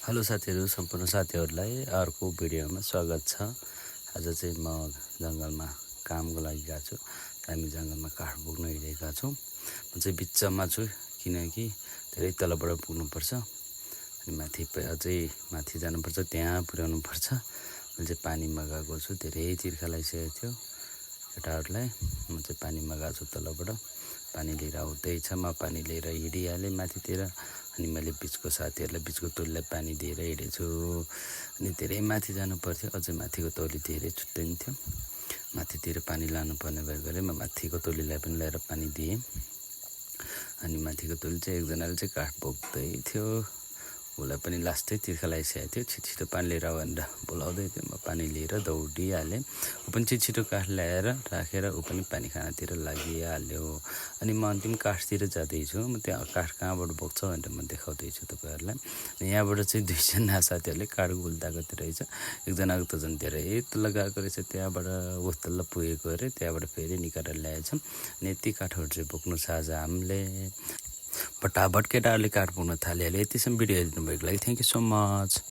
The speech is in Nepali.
हेलो साथीहरू, सम्पूर्ण साथीहरूलाई अर्को भिडियोमा स्वागत छ। आज चाहिँ म जङ्गलमा कामको लागि गएको छु। हामी जङ्गलमा काठ बोक्न हिँडेका छौँ। म चाहिँ बिचमा छु किनकि धेरै तलबाट पुग्नुपर्छ अनि अझै माथि जानुपर्छ, त्यहाँ पुर्याउनुपर्छ। मैले चाहिँ पानीमा गएको छु, धेरै तिर्खा लगाइसकेको थियो केटाहरूलाई। म चाहिँ पानीमा गएको छु, तलबाट पानी लिएर आउँदैछ। म पानी लिएर हिँडिहालेँ माथितिर अनि मैले बिचको साथीहरूलाई, बिचको टोलीलाई पानी दिएर हिँडेछु। अनि धेरै माथि जानु पर्थ्यो, अझै माथिको टोली धेरै छुट्टिन्थ्यो। माथितिर पानी लानुपर्ने भएकोले म माथिको टोलीलाई पनि ल्याएर पानी दिएँ। अनि माथिको टोली चाहिँ एकजनाले चाहिँ काठ बोक्दै थियो, उसलाई पनि लास्टै तिर्खा लगाइसकेको थियो। छिटो पानी लिएर आऊ भनेर बोलाउँदै थियो। म पानी लिएर दौडिहालेँ। ऊ पनि छिटो काठ ल्याएर राखेर ऊ पनि पानी खानातिर लागिहाल्यो। अनि म अन्तिम काठतिर जाँदैछु। म त्यहाँ काठ कहाँबाट बोक्छ भनेर म देखाउँदैछु तपाईँहरूलाई। यहाँबाट चाहिँ दुईजना साथीहरूले काठ गुल्दाएको रहेछ। एकजनाको त झन् धेरै तल गएको रहेछ, त्यहाँबाट ऊ तल पुगेको अरे, त्यहाँबाट फेरि निकालेर ल्याएछ। अनि यति काठहरू चाहिँ बोक्नु छ आज हामीले। फटाफट केटाहरूले काठ बोक्न थालिहाल्यो। यतिसम्म भिडियो हेर्नुभएको लागि थ्याङ्क यू सो मच।